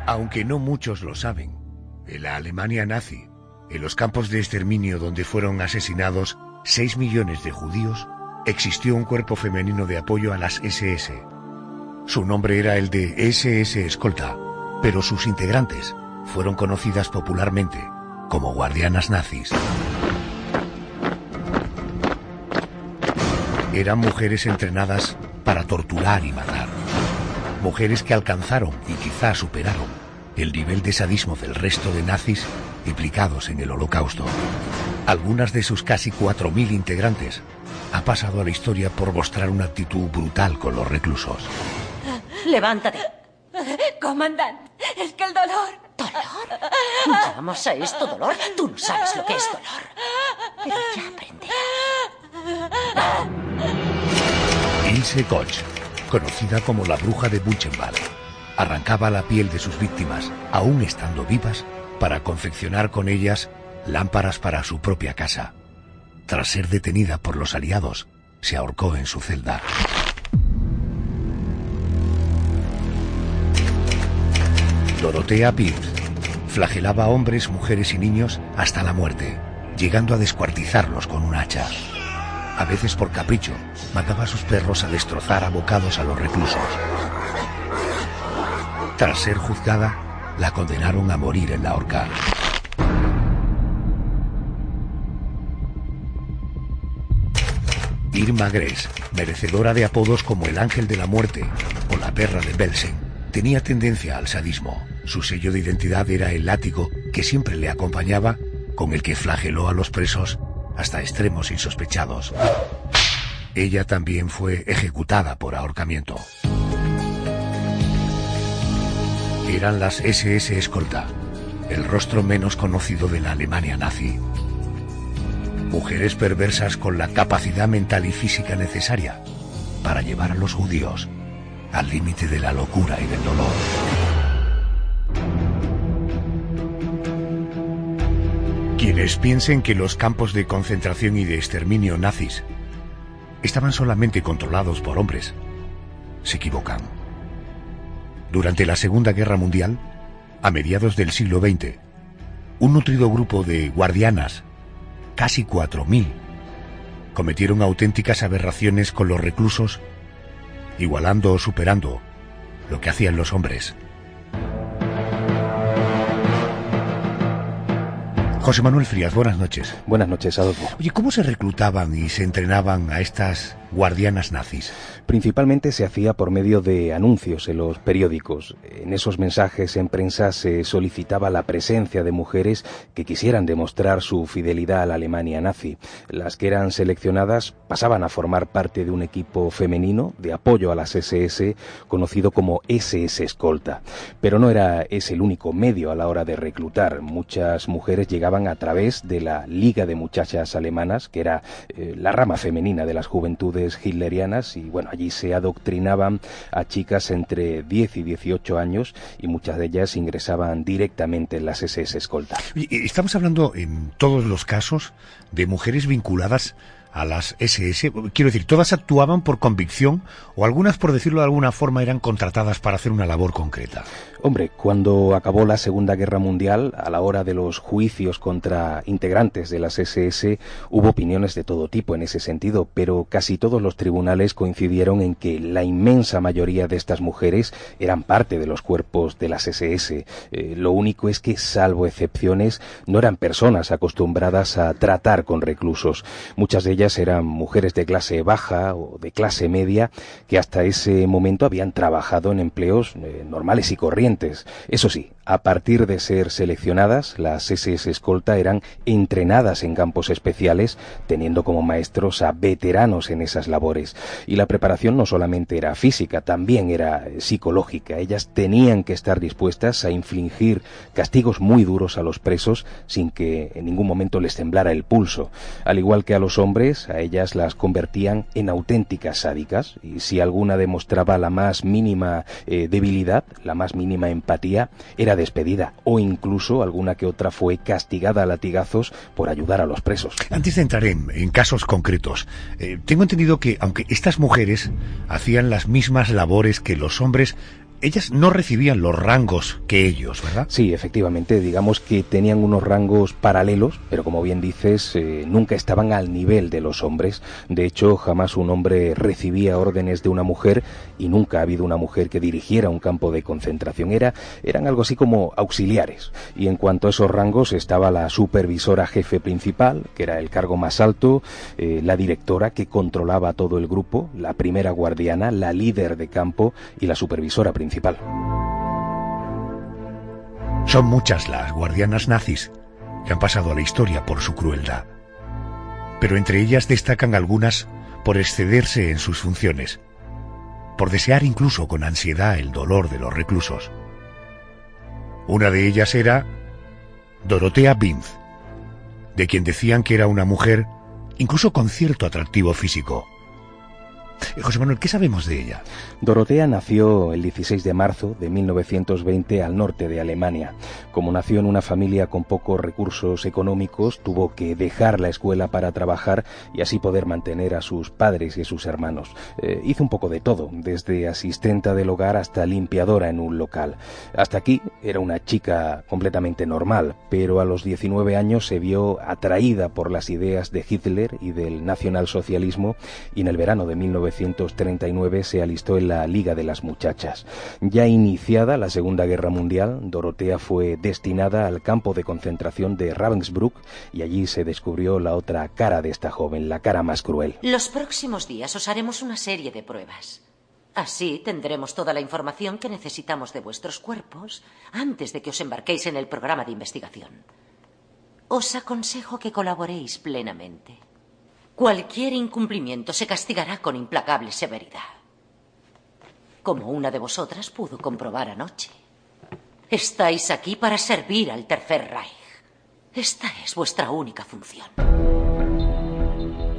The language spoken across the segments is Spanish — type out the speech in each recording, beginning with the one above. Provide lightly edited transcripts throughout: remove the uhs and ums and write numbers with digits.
Aunque no muchos lo saben, en la Alemania nazi, en los campos de exterminio donde fueron asesinados 6 millones de judíos, existió un cuerpo femenino de apoyo a las SS. Su nombre era el de SS Escolta, pero sus integrantes fueron conocidas popularmente como guardianas nazis. Eran mujeres entrenadas para torturar y matar. Mujeres que alcanzaron y quizá superaron el nivel de sadismo del resto de nazis implicados en el Holocausto. Algunas de sus casi 4.000 integrantes han pasado a la historia por mostrar una actitud brutal con los reclusos. Levántate. Comandante, es que el dolor... ¿Dolor? ¿Llamamos a esto dolor? Tú no sabes lo que es dolor. Pero ya aprenderás. Ilse Koch, conocida como la bruja de Buchenwald, arrancaba la piel de sus víctimas, aún estando vivas, para confeccionar con ellas lámparas para su propia casa. Tras ser detenida por los aliados, se ahorcó en su celda. Dorothea Pierce flagelaba a hombres, mujeres y niños hasta la muerte, llegando a descuartizarlos con un hacha. A veces por capricho, mataba a sus perros a destrozar a bocados a los reclusos. Tras ser juzgada, la condenaron a morir en la horca. Irma Gress, merecedora de apodos como el Ángel de la Muerte o la Perra de Belsen, tenía tendencia al sadismo. Su sello de identidad era el látigo que siempre le acompañaba, con el que flageló a los presos hasta extremos insospechados. Ella también fue ejecutada por ahorcamiento. Eran las SS Escolta, el rostro menos conocido de la Alemania nazi. Mujeres perversas con la capacidad mental y física necesaria para llevar a los judíos al límite de la locura y del dolor. Quienes piensen que los campos de concentración y de exterminio nazis estaban solamente controlados por hombres, se equivocan. Durante la Segunda Guerra Mundial, a mediados del siglo XX, un nutrido grupo de guardianas, casi 4.000, cometieron auténticas aberraciones con los reclusos, igualando o superando lo que hacían los hombres. José Manuel Frías, buenas noches. Buenas noches, Adolfo. Oye, ¿cómo se reclutaban y se entrenaban a estas guardianas nazis? Principalmente se hacía por medio de anuncios en los periódicos. En esos mensajes en prensa se solicitaba la presencia de mujeres que quisieran demostrar su fidelidad a la Alemania nazi. Las que eran seleccionadas pasaban a formar parte de un equipo femenino de apoyo a las SS, conocido como SS Escolta. Pero no era ese el único medio a la hora de reclutar. Muchas mujeres llegaban a través de la Liga de Muchachas Alemanas, que era la rama femenina de las juventudes hitlerianas, y bueno, allí se adoctrinaban a chicas entre 10 y 18 años y muchas de ellas ingresaban directamente en las SS Escolta. Estamos hablando en todos los casos de mujeres vinculadas a las SS, quiero decir, ¿todas actuaban por convicción o algunas, por decirlo de alguna forma, eran contratadas para hacer una labor concreta? Hombre, cuando acabó la Segunda Guerra Mundial, a la hora de los juicios contra integrantes de las SS, hubo opiniones de todo tipo en ese sentido, pero casi todos los tribunales coincidieron en que la inmensa mayoría de estas mujeres eran parte de los cuerpos de las SS. Lo único es que, salvo excepciones, no eran personas acostumbradas a tratar con reclusos. Muchas de ellas eran mujeres de clase baja o de clase media que hasta ese momento habían trabajado en empleos normales y corrientes. Eso sí, a partir de ser seleccionadas, las SS Escolta eran entrenadas en campos especiales, teniendo como maestros a veteranos en esas labores. Y la preparación no solamente era física, también era psicológica. Ellas tenían que estar dispuestas a infligir castigos muy duros a los presos sin que en ningún momento les temblara el pulso. Al igual que a los hombres, a ellas las convertían en auténticas sádicas, y si alguna demostraba la más mínima debilidad, la más mínima empatía, era despedida, o incluso alguna que otra fue castigada a latigazos por ayudar a los presos. Antes de entrar en casos concretos, tengo entendido que aunque estas mujeres hacían las mismas labores que los hombres, ellas no recibían los rangos que ellos, ¿verdad? Sí, efectivamente, digamos que tenían unos rangos paralelos, pero como bien dices, nunca estaban al nivel de los hombres. De hecho, jamás un hombre recibía órdenes de una mujer y nunca ha habido una mujer que dirigiera un campo de concentración. Eran algo así como auxiliares. Y en cuanto a esos rangos estaba la supervisora jefe principal, que era el cargo más alto, la directora que controlaba todo el grupo, la primera guardiana, la líder de campo y la supervisora principal. Son muchas las guardianas nazis que han pasado a la historia por su crueldad, pero entre ellas destacan algunas por excederse en sus funciones, por desear incluso con ansiedad el dolor de los reclusos. Una de ellas era Dorothea Binz, de quien decían que era una mujer incluso con cierto atractivo físico. José Manuel, ¿qué sabemos de ella? Dorothea nació el 16 de marzo de 1920 al norte de Alemania. Como nació en una familia con pocos recursos económicos, tuvo que dejar la escuela para trabajar y así poder mantener a sus padres y a sus hermanos. Hizo un poco de todo, desde asistenta del hogar hasta limpiadora en un local. Hasta aquí era una chica completamente normal, pero a los 19 años se vio atraída por las ideas de Hitler y del nacionalsocialismo y en el verano de 1939 se alistó en la Liga de las Muchachas. Ya iniciada la Segunda Guerra Mundial, Dorothea fue destinada al campo de concentración de Ravensbrück y allí se descubrió la otra cara de esta joven, la cara más cruel. Los próximos días os haremos una serie de pruebas. Así tendremos toda la información que necesitamos de vuestros cuerpos antes de que os embarquéis en el programa de investigación. Os aconsejo que colaboréis plenamente. Cualquier incumplimiento se castigará con implacable severidad. Como una de vosotras pudo comprobar anoche. Estáis aquí para servir al Tercer Reich. Esta es vuestra única función.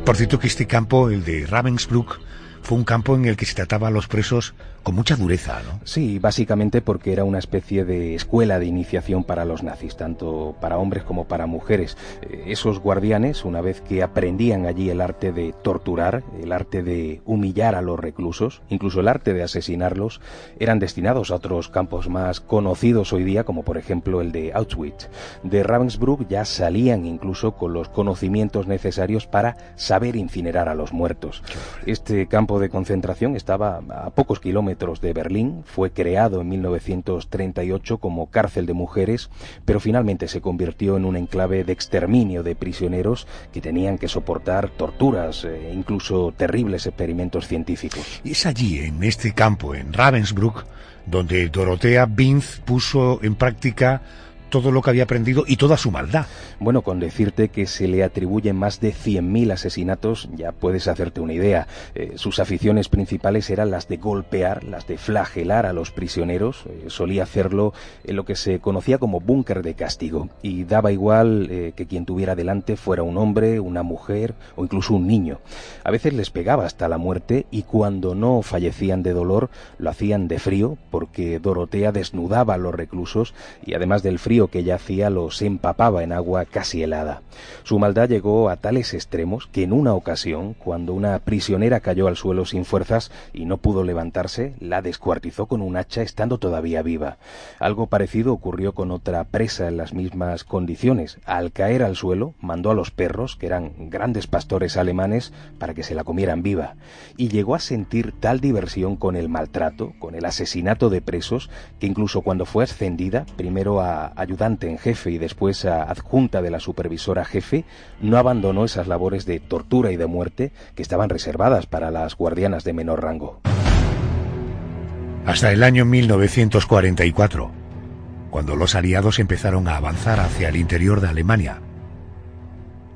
Por cierto que este campo, el de Ravensbrück, fue un campo en el que se trataba a los presos con mucha dureza, ¿no? Sí, básicamente porque era una especie de escuela de iniciación para los nazis, tanto para hombres como para mujeres. Esos guardianes, una vez que aprendían allí el arte de torturar, el arte de humillar a los reclusos, incluso el arte de asesinarlos, eran destinados a otros campos más conocidos hoy día, como por ejemplo el de Auschwitz. De Ravensbrück ya salían incluso con los conocimientos necesarios para saber incinerar a los muertos. Este campo de concentración estaba a pocos kilómetros de Berlín, fue creado en 1938 como cárcel de mujeres, pero finalmente se convirtió en un enclave de exterminio de prisioneros que tenían que soportar torturas e incluso terribles experimentos científicos. Y es allí, en este campo, en Ravensbrück, donde Dorothea Binz puso en práctica todo lo que había aprendido y toda su maldad. Bueno, con decirte que se le atribuyen más de 100.000 asesinatos, ya puedes hacerte una idea. Sus aficiones principales eran las de golpear, las de flagelar a los prisioneros. Solía hacerlo en lo que se conocía como búnker de castigo. Y daba igual que quien tuviera delante fuera un hombre, una mujer o incluso un niño. A veces les pegaba hasta la muerte y cuando no fallecían de dolor, lo hacían de frío, porque Dorothea desnudaba a los reclusos y además del frío que ella hacía los empapaba en agua casi helada. Su maldad llegó a tales extremos que en una ocasión, cuando una prisionera cayó al suelo sin fuerzas y no pudo levantarse, la descuartizó con un hacha estando todavía viva. Algo parecido ocurrió con otra presa en las mismas condiciones. Al caer al suelo, mandó a los perros, que eran grandes pastores alemanes, para que se la comieran viva. Y llegó a sentir tal diversión con el maltrato, con el asesinato de presos, que incluso cuando fue ascendida, primero a ayudante en jefe y después a adjunta de la supervisora jefe, no abandonó esas labores de tortura y de muerte que estaban reservadas para las guardianas de menor rango. Hasta el año 1944, cuando los aliados empezaron a avanzar hacia el interior de Alemania,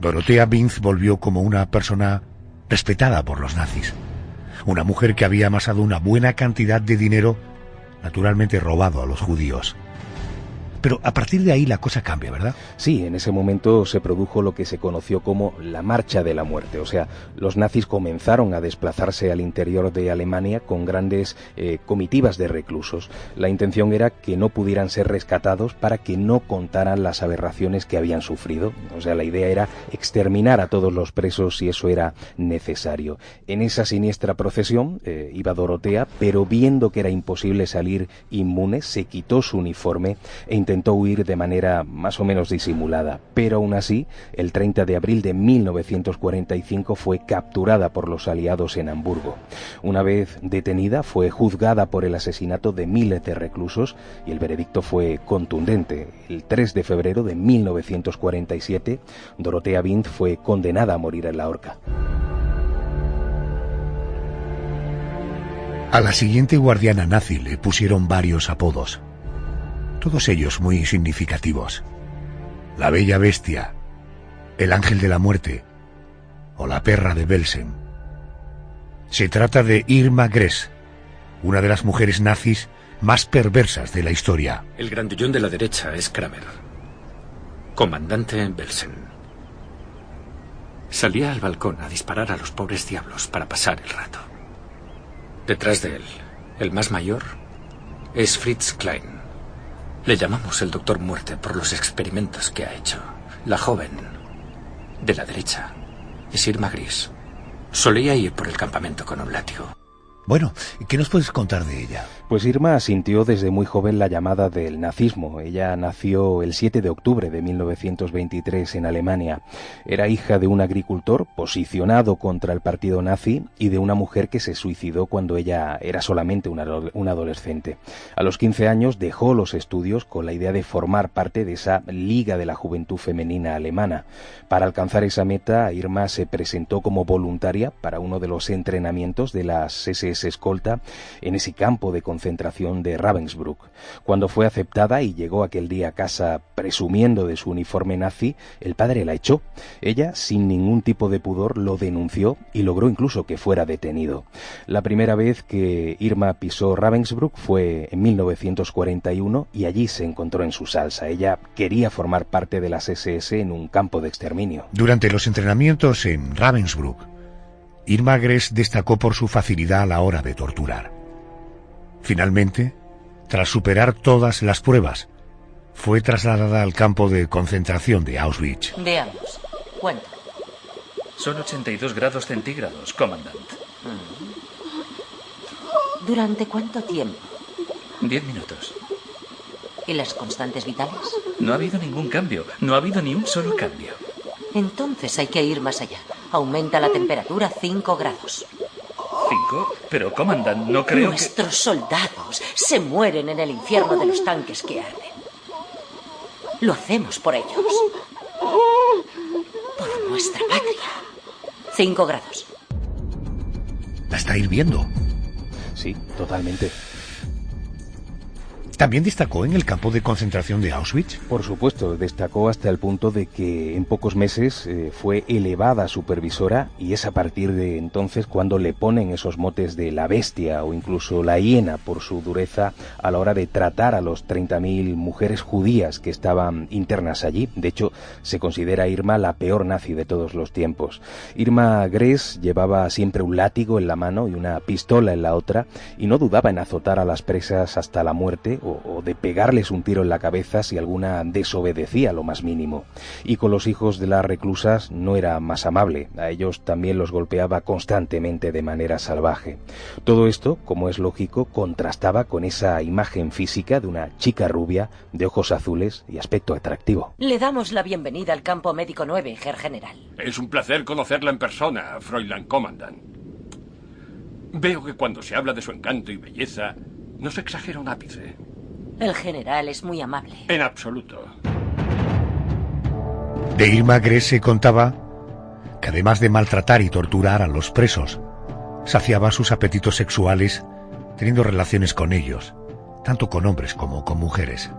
Dorothea Binz volvió como una persona respetada por los nazis, una mujer que había amasado una buena cantidad de dinero, naturalmente robado a los judíos. Pero a partir de ahí la cosa cambia, ¿verdad? Sí, en ese momento se produjo lo que se conoció como la Marcha de la Muerte. O sea, los nazis comenzaron a desplazarse al interior de Alemania con grandes comitivas de reclusos. La intención era que no pudieran ser rescatados para que no contaran las aberraciones que habían sufrido. O sea, la idea era exterminar a todos los presos si eso era necesario. En esa siniestra procesión iba Dorotea, pero viendo que era imposible salir inmune, se quitó su uniforme e intentó huir de manera más o menos disimulada, pero aún así, el 30 de abril de 1945 fue capturada por los aliados en Hamburgo. Una vez detenida, fue juzgada por el asesinato de miles de reclusos y el veredicto fue contundente. El 3 de febrero de 1947, Dorotea Bindt fue condenada a morir en la horca. A la siguiente guardiana nazi le pusieron varios apodos, todos ellos muy significativos: la Bella Bestia, el Ángel de la Muerte o la Perra de Belsen. Se trata de Irma Gress, una de las mujeres nazis más perversas de la historia. El grandullón de la derecha es Kramer, comandante en Belsen. Salía al balcón a disparar a los pobres diablos para pasar el rato. Detrás de él, el más mayor, es Fritz Klein. Le llamamos el Doctor Muerte por los experimentos que ha hecho. La joven de la derecha es Irma Gress. Solía ir por el campamento con un látigo. Bueno, ¿qué nos puedes contar de ella? Pues Irma sintió desde muy joven la llamada del nazismo. Ella nació el 7 de octubre de 1923 en Alemania. Era hija de un agricultor posicionado contra el partido nazi y de una mujer que se suicidó cuando ella era solamente una adolescente. A los 15 años dejó los estudios con la idea de formar parte de esa Liga de la Juventud Femenina Alemana. Para alcanzar esa meta, Irma se presentó como voluntaria para uno de los entrenamientos de las SS escolta en ese campo de concentración de Ravensbrück. Cuando fue aceptada y llegó aquel día a casa presumiendo de su uniforme nazi, el padre la echó. Ella, sin ningún tipo de pudor, lo denunció y logró incluso que fuera detenido. La primera vez que Irma pisó Ravensbrück fue en 1941 y allí se encontró en su salsa. Ella quería formar parte de las SS en un campo de exterminio. Durante los entrenamientos en Ravensbrück, Irma Gress destacó por su facilidad a la hora de torturar. Finalmente, tras superar todas las pruebas, fue trasladada al campo de concentración de Auschwitz. Veamos. Cuenta. Son 82 grados centígrados, comandante. ¿Durante cuánto tiempo? 10 minutos. ¿Y las constantes vitales? No ha habido ningún cambio. No ha habido ni un solo cambio. Entonces hay que ir más allá. Aumenta la temperatura 5 grados. ¿5? Pero, comandante, no creo Nuestros soldados se mueren en el infierno de los tanques que arden. Lo hacemos por ellos. Por nuestra patria. 5 grados. La está hirviendo. Sí, totalmente. ¿También destacó en el campo de concentración de Auschwitz? Por supuesto, destacó hasta el punto de que en pocos meses fue elevada a supervisora y es a partir de entonces cuando le ponen esos motes de la bestia o incluso la hiena por su dureza a la hora de tratar a los 30.000 mujeres judías que estaban internas allí. De hecho, se considera a Irma la peor nazi de todos los tiempos. Irma Gress llevaba siempre un látigo en la mano y una pistola en la otra y no dudaba en azotar a las presas hasta la muerte o de pegarles un tiro en la cabeza si alguna desobedecía lo más mínimo. Y con los hijos de las reclusas no era más amable, a ellos también los golpeaba constantemente de manera salvaje. Todo esto, como es lógico, contrastaba con esa imagen física de una chica rubia, de ojos azules y aspecto atractivo. Le damos la bienvenida al campo médico 9, Herr General. Es un placer conocerla en persona, Fräulein Kommandant. Veo que cuando se habla de su encanto y belleza, no se exagera un ápice. El general es muy amable. En absoluto. De Irma Gress se contaba que además de maltratar y torturar a los presos, saciaba sus apetitos sexuales teniendo relaciones con ellos, tanto con hombres como con mujeres.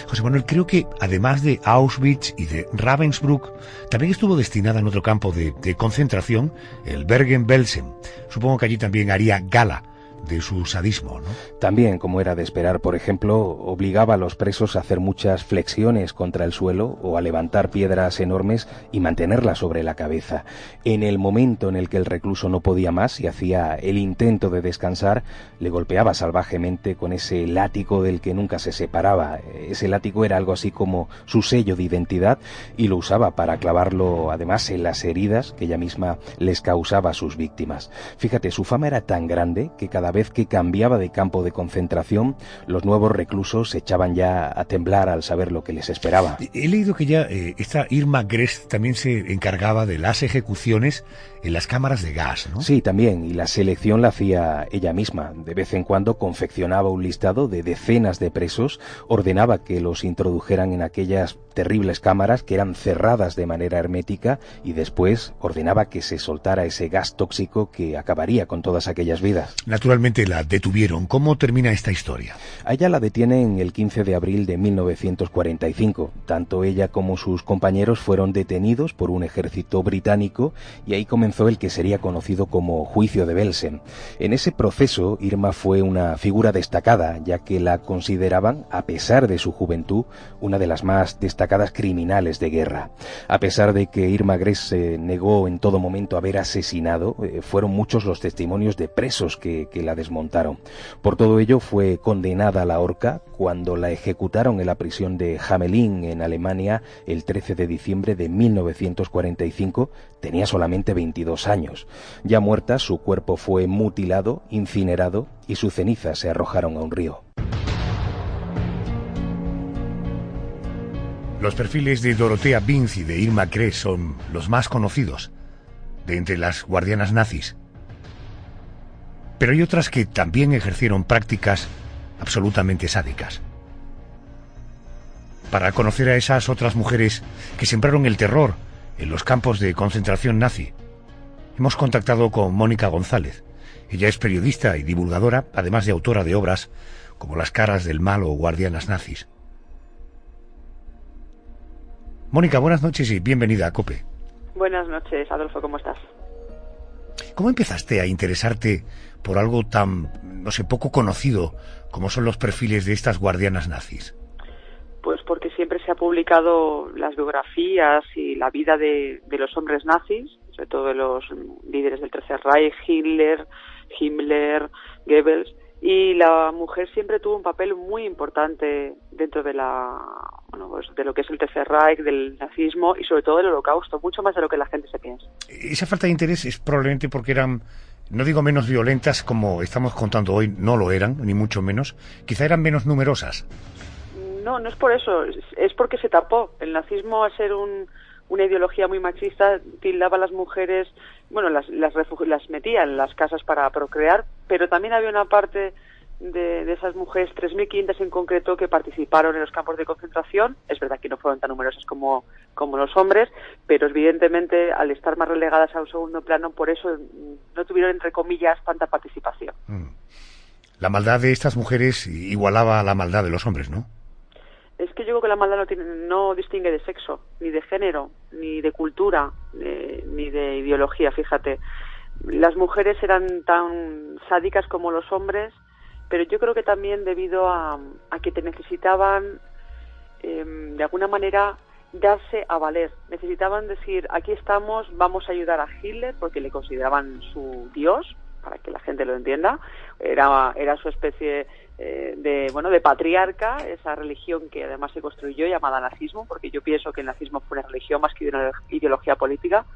José Manuel, creo que además de Auschwitz y de Ravensbrück, también estuvo destinada en otro campo de concentración, el Bergen-Belsen. Supongo que allí también haría gala de su sadismo, ¿no? También, como era de esperar, por ejemplo, obligaba a los presos a hacer muchas flexiones contra el suelo o a levantar piedras enormes y mantenerlas sobre la cabeza. En el momento en el que el recluso no podía más y hacía el intento de descansar, le golpeaba salvajemente con ese látigo del que nunca se separaba. Ese látigo era algo así como su sello de identidad y lo usaba para clavarlo además en las heridas que ella misma les causaba a sus víctimas. Fíjate, su fama era tan grande que cada vez que cambiaba de campo de concentración, los nuevos reclusos se echaban ya a temblar al saber lo que les esperaba. He leído que ya esta Irma Gress también se encargaba de las ejecuciones en las cámaras de gas, ¿no? Sí, también, y la selección la hacía ella misma. De vez en cuando confeccionaba un listado de decenas de presos, ordenaba que los introdujeran en aquellas terribles cámaras que eran cerradas de manera hermética y después ordenaba que se soltara ese gas tóxico que acabaría con todas aquellas vidas. Naturalmente la detuvieron. ¿Cómo termina esta historia? A ella la detienen el 15 de abril de 1945. Tanto ella como sus compañeros fueron detenidos por un ejército británico y ahí comenzó el que sería conocido como Juicio de Belsen. En ese proceso, Irma fue una figura destacada, ya que la consideraban, a pesar de su juventud, una de las más destacadas criminales de guerra. A pesar de que Irma Gress se negó en todo momento a haber asesinado, fueron muchos los testimonios de presos que la desmontaron. Por todo ello fue condenada a la horca cuando la ejecutaron en la prisión de Hamelin, en Alemania, el 13 de diciembre de 1945. Tenía solamente 22 años. Ya muerta, su cuerpo fue mutilado, incinerado y sus cenizas se arrojaron a un río. Los perfiles de Dorothea Binz y de Irma Gress son los más conocidos de entre las guardianas nazis. Pero hay otras que también ejercieron prácticas absolutamente sádicas. Para conocer a esas otras mujeres que sembraron el terror en los campos de concentración nazi, hemos contactado con Mónica González. Ella es periodista y divulgadora, además de autora de obras como Las caras del mal o Guardianas nazis. Mónica, buenas noches y bienvenida a COPE. Buenas noches, Adolfo, ¿cómo estás? ¿Cómo empezaste a interesarte por algo tan, no sé, poco conocido como son los perfiles de estas guardianas nazis? Pues porque siempre se ha publicado las biografías y la vida de los hombres nazis, sobre todo de los líderes del Tercer Reich, Hitler, Himmler, Goebbels, y la mujer siempre tuvo un papel muy importante dentro de de lo que es el Tercer Reich, del nazismo y sobre todo del Holocausto, mucho más de lo que la gente se piensa. Esa falta de interés es probablemente porque eran, no digo menos violentas como estamos contando hoy, no lo eran, ni mucho menos, quizá eran menos numerosas. No, no es por eso, es porque se tapó. El nazismo, al ser una ideología muy machista, tildaba a las mujeres, bueno, las metía en las casas para procrear, pero también había una parte de esas mujeres, 3.500 en concreto, que participaron en los campos de concentración. Es verdad que no fueron tan numerosas como los hombres, pero evidentemente al estar más relegadas a un segundo plano, por eso no tuvieron, entre comillas, tanta participación. La maldad de estas mujeres igualaba a la maldad de los hombres, ¿no? Es que yo creo que la maldad no distingue de sexo, ni de género, ni de cultura, ni de ideología, fíjate. Las mujeres eran tan sádicas como los hombres, pero yo creo que también debido a que te necesitaban, de alguna manera, darse a valer. Necesitaban decir, aquí estamos, vamos a ayudar a Hitler, porque le consideraban su dios, para que la gente lo entienda. Era su especie de patriarca, esa religión que además se construyó llamada nazismo, porque yo pienso que el nazismo fue una religión más que una ideología política,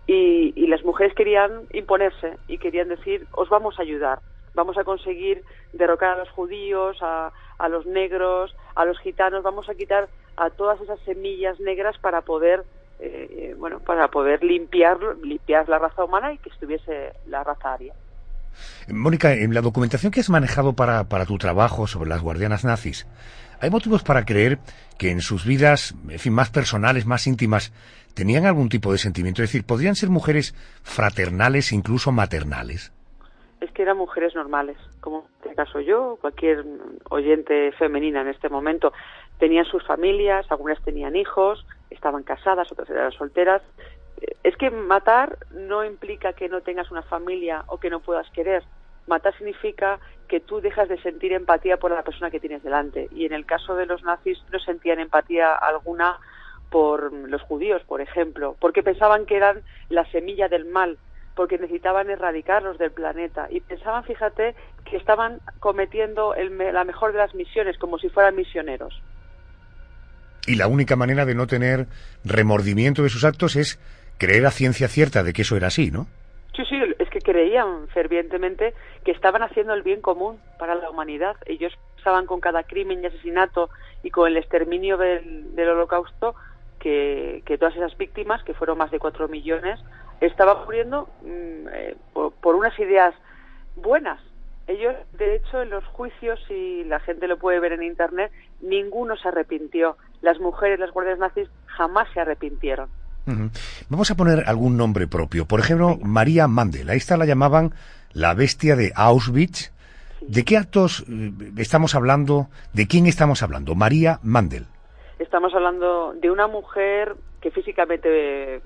y las mujeres querían imponerse y querían decir, os vamos a ayudar, vamos a conseguir derrocar a los judíos, a los negros, a los gitanos, vamos a quitar a todas esas semillas negras para poder limpiar la raza humana y que estuviese la raza aria. Mónica, en la documentación que has manejado para tu trabajo sobre las guardianas nazis, ¿hay motivos para creer que en sus vidas, en fin, más personales, más íntimas, tenían algún tipo de sentimiento? Es decir, ¿podrían ser mujeres fraternales, incluso maternales? Es que eran mujeres normales, como en este caso yo, cualquier oyente femenina en este momento. Tenían sus familias, algunas tenían hijos, estaban casadas, otras eran solteras. Es que matar no implica que no tengas una familia o que no puedas querer. Matar significa que tú dejas de sentir empatía por la persona que tienes delante. Y en el caso de los nazis no sentían empatía alguna por los judíos, por ejemplo, porque pensaban que eran la semilla del mal, porque necesitaban erradicarlos del planeta. Y pensaban, fíjate, que estaban cometiendo la mejor de las misiones, como si fueran misioneros. Y la única manera de no tener remordimiento de sus actos es creer a ciencia cierta de que eso era así, ¿no? Sí, es que creían fervientemente que estaban haciendo el bien común para la humanidad. Ellos pensaban con cada crimen y asesinato y con el exterminio del Holocausto que todas esas víctimas, que fueron más de 4 millones, estaban muriendo por unas ideas buenas. Ellos, de hecho, en los juicios, y la gente lo puede ver en Internet, ninguno se arrepintió. Las mujeres, las guardias nazis, jamás se arrepintieron. Vamos a poner algún nombre propio. Por ejemplo, María Mandel. A esta la llamaban la bestia de Auschwitz. Sí. ¿De qué actos estamos hablando? ¿De quién estamos hablando? María Mandel. Estamos hablando de una mujer que físicamente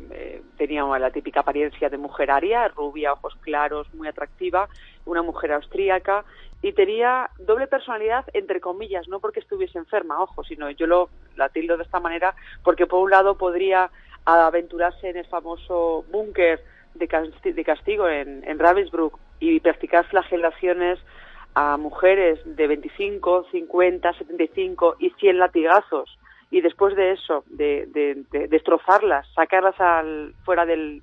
tenía la típica apariencia de mujer aria, rubia, ojos claros, muy atractiva, una mujer austríaca, y tenía doble personalidad, entre comillas, no porque estuviese enferma, ojo, sino yo la tildo de esta manera porque por un lado podría aventurarse en el famoso búnker de castigo en Ravensbrück y practicar flagelaciones a mujeres de 25, 50, 75 y 100 latigazos, y después de eso, de destrozarlas, sacarlas fuera de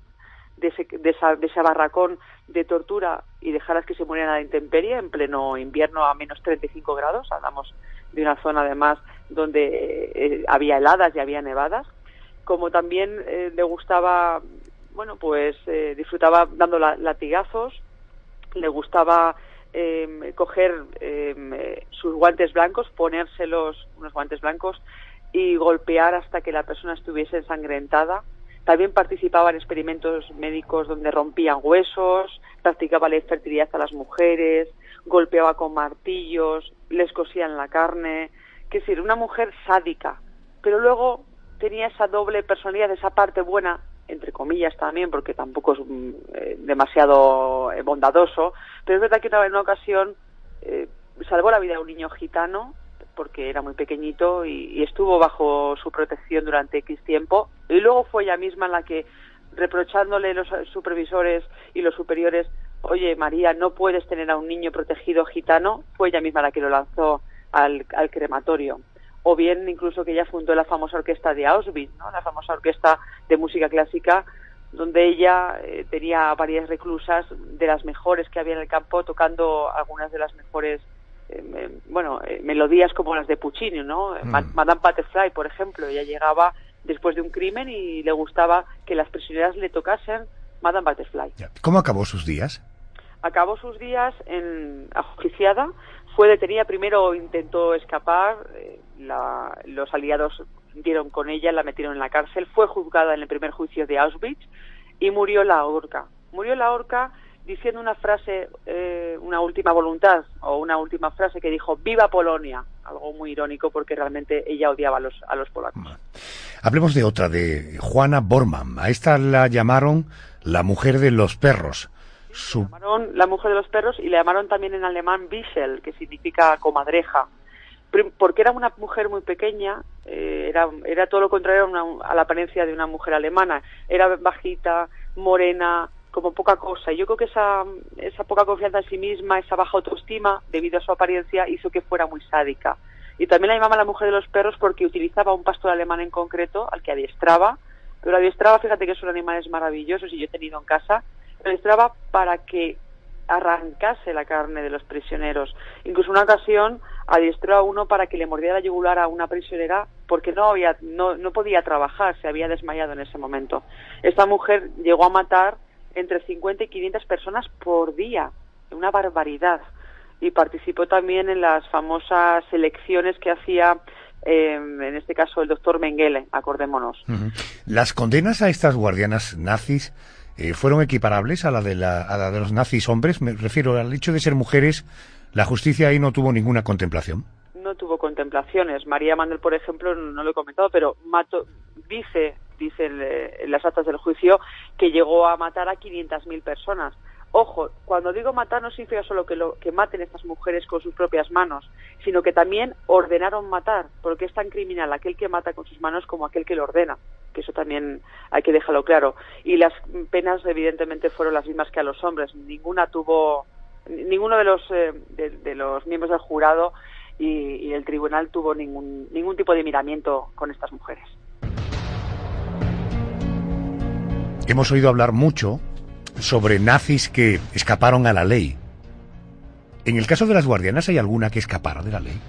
ese barracón de tortura y dejarlas que se murieran a la intemperie en pleno invierno a menos 35 grados. Hablamos de una zona además donde había heladas y había nevadas. Como también le gustaba, disfrutaba dando latigazos, le gustaba coger sus guantes blancos, ponérselos, unos guantes blancos, y golpear hasta que la persona estuviese ensangrentada. También participaba en experimentos médicos donde rompían huesos, practicaba la infertilidad a las mujeres, golpeaba con martillos, les cosían la carne. Es decir, una mujer sádica, pero luego tenía esa doble personalidad, esa parte buena, entre comillas también, porque tampoco es demasiado bondadoso, pero es verdad que en una ocasión salvó la vida a un niño gitano, porque era muy pequeñito y estuvo bajo su protección durante X tiempo, y luego fue ella misma la que, reprochándole los supervisores y los superiores, oye María, no puedes tener a un niño protegido gitano, fue ella misma la que lo lanzó al crematorio. O bien incluso que ella fundó la famosa orquesta de Auschwitz, ¿no? La famosa orquesta de música clásica, donde ella tenía varias reclusas de las mejores que había en el campo, tocando algunas de las mejores melodías como las de Puccini, ¿no? Madame Butterfly, por ejemplo. Ella llegaba después de un crimen y le gustaba que las prisioneras le tocasen Madame Butterfly. ¿Cómo acabó sus días? Acabó sus días ajusticiada. Fue detenida, primero intentó escapar, los aliados dieron con ella, la metieron en la cárcel, fue juzgada en el primer juicio de Auschwitz y murió la horca. Murió la horca diciendo una frase, una última voluntad, o una última frase que dijo: ¡Viva Polonia! Algo muy irónico porque realmente ella odiaba a los polacos. Hablemos de otra, de Juana Bormann. A esta la llamaron la mujer de los perros. Le llamaron la mujer de los perros y le llamaron también en alemán Wiesel, que significa comadreja, porque era una mujer muy pequeña, era todo lo contrario a la apariencia de una mujer alemana. Era bajita, morena, como poca cosa. Y yo creo que esa poca confianza en sí misma, esa baja autoestima debido a su apariencia, hizo que fuera muy sádica. Y también la llamaban la mujer de los perros porque utilizaba un pastor alemán en concreto al que adiestraba, pero adiestraba, fíjate que son animales maravillosos y yo he tenido en casa, adiestraba para que arrancase la carne de los prisioneros. Incluso una ocasión adiestró a uno para que le mordiera la yugular a una prisionera porque no podía trabajar, se había desmayado en ese momento. Esta mujer llegó a matar entre 50 y 500 personas por día, una barbaridad. Y participó también en las famosas elecciones que hacía, en este caso, el doctor Mengele, acordémonos. ¿Las condenas a estas guardianas nazis fueron equiparables a la de los nazis hombres? Me refiero al hecho de ser mujeres. ¿La justicia ahí no tuvo ninguna contemplación? No tuvo contemplaciones. María Mandel, por ejemplo, no lo he comentado, pero dice en las actas del juicio que llegó a matar a 500.000 personas. Ojo, cuando digo matar no significa solo que maten estas mujeres con sus propias manos, sino que también ordenaron matar, porque es tan criminal aquel que mata con sus manos como aquel que lo ordena, que eso también hay que dejarlo claro. Y las penas evidentemente fueron las mismas que a los hombres. Ninguno de los miembros del jurado y el tribunal tuvo ningún tipo de miramiento con estas mujeres. Hemos oído hablar mucho sobre nazis que escaparon a la ley. ¿En el caso de las guardianas hay alguna que escapara de la ley?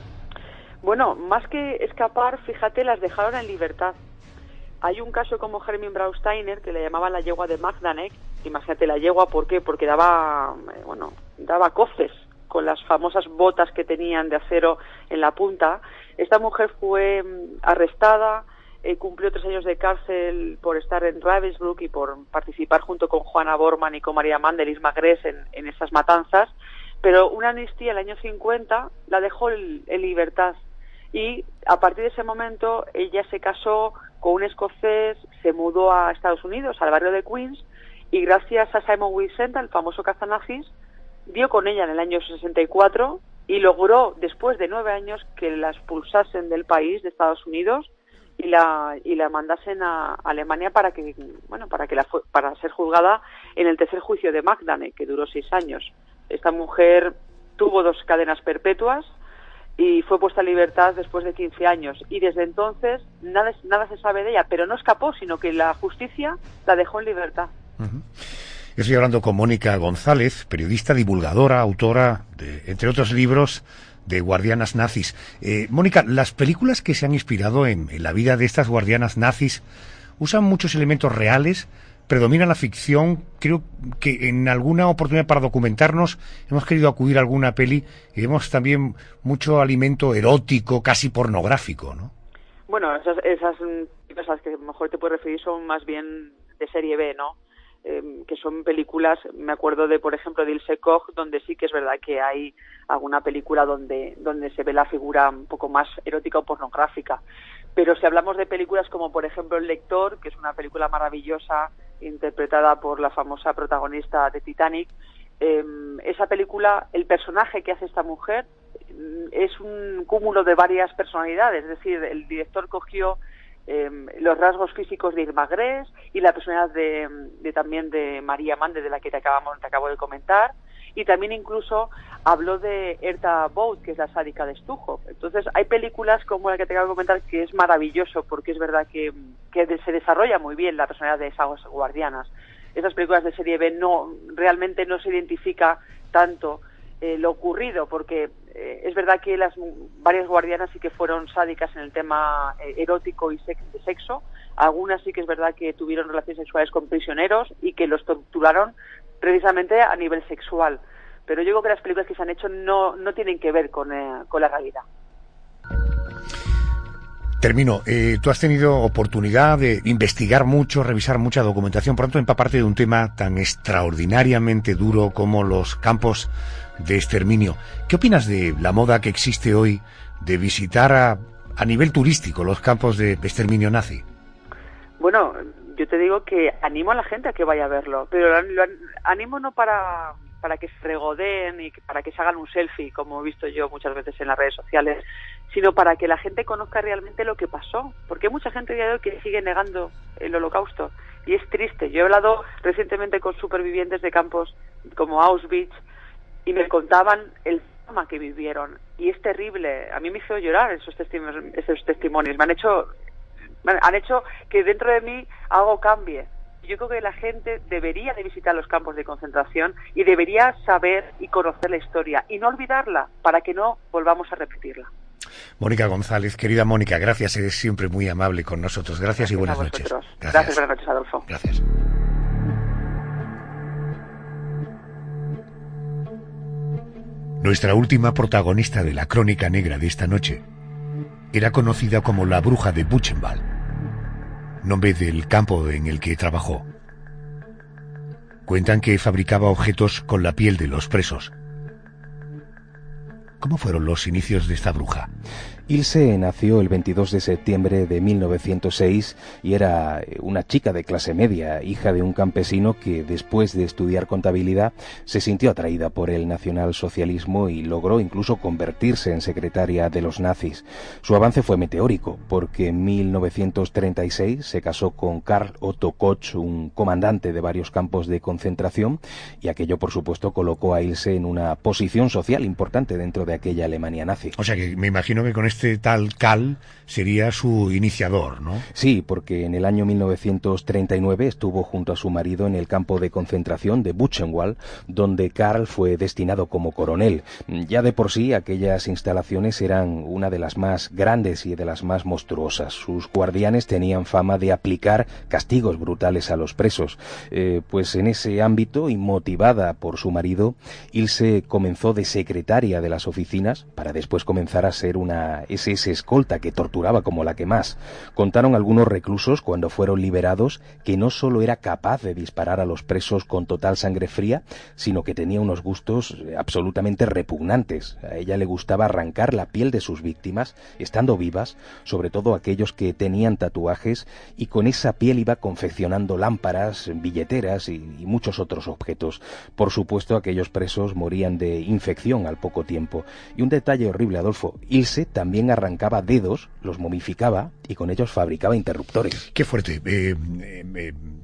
Bueno, más que escapar, fíjate, las dejaron en libertad. Hay un caso como Hermine Brausteiner, que le llamaban la yegua de Majdanek. Imagínate la yegua, ¿por qué? Porque daba coces con las famosas botas que tenían de acero en la punta. Esta mujer fue arrestada, cumplió 3 años de cárcel por estar en Ravensbrück y por participar junto con Johanna Bormann y con María Mandelis Magres en esas matanzas, pero una amnistía en el año 50 la dejó en libertad, y a partir de ese momento ella se casó con un escocés, se mudó a Estados Unidos, al barrio de Queens, y gracias a Simon Wiesenthal, el famoso cazanazis, dio con ella en el año 64 y logró, después de 9 años, que la expulsasen del país, de Estados Unidos, y la mandasen a Alemania para ser juzgada en el tercer juicio de Majdanek, que duró 6 años. Esta mujer tuvo 2 cadenas perpetuas y fue puesta en libertad después de 15 años. Y desde entonces nada se sabe de ella, pero no escapó, sino que la justicia la dejó en libertad. Uh-huh. Estoy hablando con Mónica González, periodista, divulgadora, autora de, entre otros libros, de guardianas nazis. Mónica, las películas que se han inspirado en la vida de estas guardianas nazis usan muchos elementos reales, predomina la ficción. Creo que en alguna oportunidad para documentarnos hemos querido acudir a alguna peli y vemos también mucho alimento erótico, casi pornográfico, ¿no? Bueno, esas que a lo mejor te puedes referir son más bien de serie B, ¿no? Que son películas, me acuerdo de, por ejemplo, de Ilse Koch, donde sí que es verdad que hay alguna película donde se ve la figura un poco más erótica o pornográfica. Pero si hablamos de películas como, por ejemplo, El lector, que es una película maravillosa, interpretada por la famosa protagonista de Titanic, esa película, el personaje que hace esta mujer es un cúmulo de varias personalidades, es decir, el director cogió los rasgos físicos de Irma Gress y la personalidad también de María Mande, de la que te acabo de comentar, y también incluso habló de Erta Bout, que es la sádica de Stujo. Entonces hay películas como la que te acabo de comentar, que es maravilloso, porque es verdad que se desarrolla muy bien la personalidad de esas guardianas. Esas películas de serie B realmente no se identifica tanto lo ocurrido, porque es verdad que varias guardianas sí que fueron sádicas en el tema erótico y de sexo. Algunas sí que es verdad que tuvieron relaciones sexuales con prisioneros y que los torturaron precisamente a nivel sexual. Pero yo creo que las películas que se han hecho no tienen que ver con la realidad. Termino. Tú has tenido oportunidad de investigar mucho, revisar mucha documentación, por tanto empaparte de un tema tan extraordinariamente duro como los campos de exterminio. ¿Qué opinas de la moda que existe hoy de visitar a nivel turístico los campos de exterminio nazi? Bueno, yo te digo que animo a la gente a que vaya a verlo, pero lo animo no para que se regodeen y para que se hagan un selfie, como he visto yo muchas veces en las redes sociales, sino para que la gente conozca realmente lo que pasó, porque hay mucha gente de hoy que sigue negando el Holocausto, y es triste. Yo he hablado recientemente con supervivientes de campos como Auschwitz, y me contaban el drama que vivieron, y es terrible. A mí me hizo llorar esos testimonios, han hecho que dentro de mí algo cambie. Yo creo que la gente debería de visitar los campos de concentración y debería saber y conocer la historia y no olvidarla para que no volvamos a repetirla. Mónica González, querida Mónica, gracias, eres siempre muy amable con nosotros. Gracias y buenas noches. Gracias, buenas noches, Adolfo. Gracias. Nuestra última protagonista de la crónica negra de esta noche era conocida como la bruja de Buchenwald, nombre del campo en el que trabajó. Cuentan que fabricaba objetos con la piel de los presos. ¿Cómo fueron los inicios de esta bruja? Ilse nació el 22 de septiembre de 1906 y era una chica de clase media, hija de un campesino que después de estudiar contabilidad se sintió atraída por el nacionalsocialismo y logró incluso convertirse en secretaria de los nazis. Su avance fue meteórico porque en 1936 se casó con Karl Otto Koch, un comandante de varios campos de concentración, y aquello por supuesto colocó a Ilse en una posición social importante dentro de aquella Alemania nazi. O sea que me imagino que con este tal Karl sería su iniciador, ¿no? Sí, porque en el año 1939 estuvo junto a su marido en el campo de concentración de Buchenwald, donde Karl fue destinado como coronel. Ya de por sí aquellas instalaciones eran una de las más grandes y de las más monstruosas. Sus guardianes tenían fama de aplicar castigos brutales a los presos. Pues en ese ámbito, y motivada por su marido, Ilse comenzó de secretaria de las oficinas para después comenzar a ser una SS escolta que torturaba como la que más. Contaron algunos reclusos cuando fueron liberados que no solo era capaz de disparar a los presos con total sangre fría, sino que tenía unos gustos absolutamente repugnantes. A ella le gustaba arrancar la piel de sus víctimas, estando vivas, sobre todo aquellos que tenían tatuajes, y con esa piel iba confeccionando lámparas, billeteras y muchos otros objetos. Por supuesto, aquellos presos morían de infección al poco tiempo. Y un detalle horrible, Adolfo, Ilse también arrancaba dedos, los momificaba y con ellos fabricaba interruptores. Qué fuerte.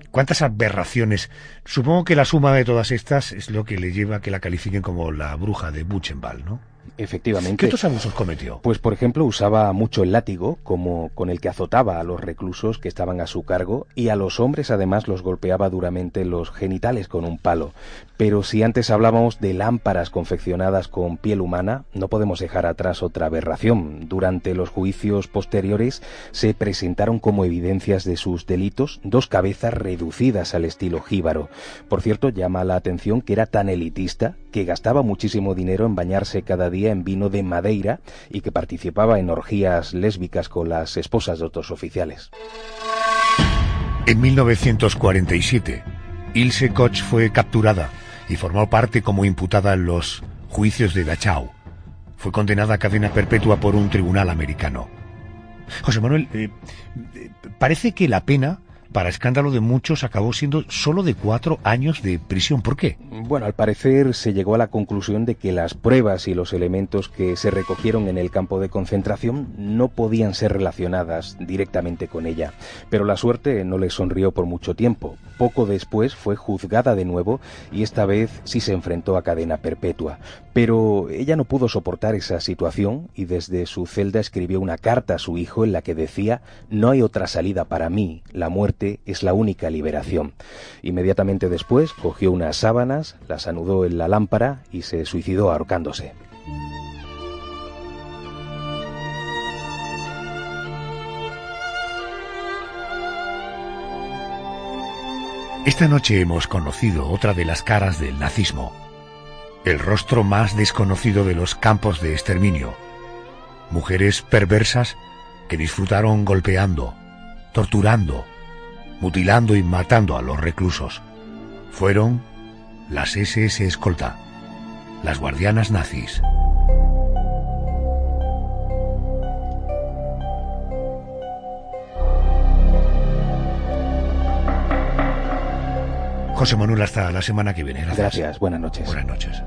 ¿Cuántas aberraciones? Supongo que la suma de todas estas es lo que le lleva a que la califiquen como la bruja de Buchenwald, ¿no? Efectivamente. ¿Qué otros abusos cometió? Pues, por ejemplo, usaba mucho el látigo, como con el que azotaba a los reclusos que estaban a su cargo, y a los hombres además los golpeaba duramente los genitales con un palo. Pero si antes hablábamos de lámparas confeccionadas con piel humana, no podemos dejar atrás otra aberración. Durante los juicios posteriores se presentaron como evidencias de sus delitos 2 cabezas reducidas al estilo jíbaro. Por cierto, llama la atención que era tan elitista que gastaba muchísimo dinero en bañarse cada día en vino de Madeira y que participaba en orgías lésbicas con las esposas de otros oficiales. En 1947, Ilse Koch fue capturada y formó parte como imputada en los juicios de Dachau. Fue condenada a cadena perpetua por un tribunal americano. José Manuel, parece que la pena, para escándalo de muchos, acabó siendo solo de 4 años de prisión. ¿Por qué? Bueno, al parecer se llegó a la conclusión de que las pruebas y los elementos que se recogieron en el campo de concentración no podían ser relacionadas directamente con ella. Pero la suerte no le sonrió por mucho tiempo. Poco después fue juzgada de nuevo y esta vez sí se enfrentó a cadena perpetua. Pero ella no pudo soportar esa situación y desde su celda escribió una carta a su hijo en la que decía: «No hay otra salida para mí, la muerte es la única liberación». Inmediatamente después cogió unas sábanas, las anudó en la lámpara y se suicidó ahorcándose. Esta noche hemos conocido otra de las caras del nazismo, el rostro más desconocido de los campos de exterminio. Mujeres perversas que disfrutaron golpeando, torturando, mutilando y matando a los reclusos. Fueron las SS escolta, las guardianas nazis. José Manuel, hasta la semana que viene. Gracias. Buenas noches. Buenas noches.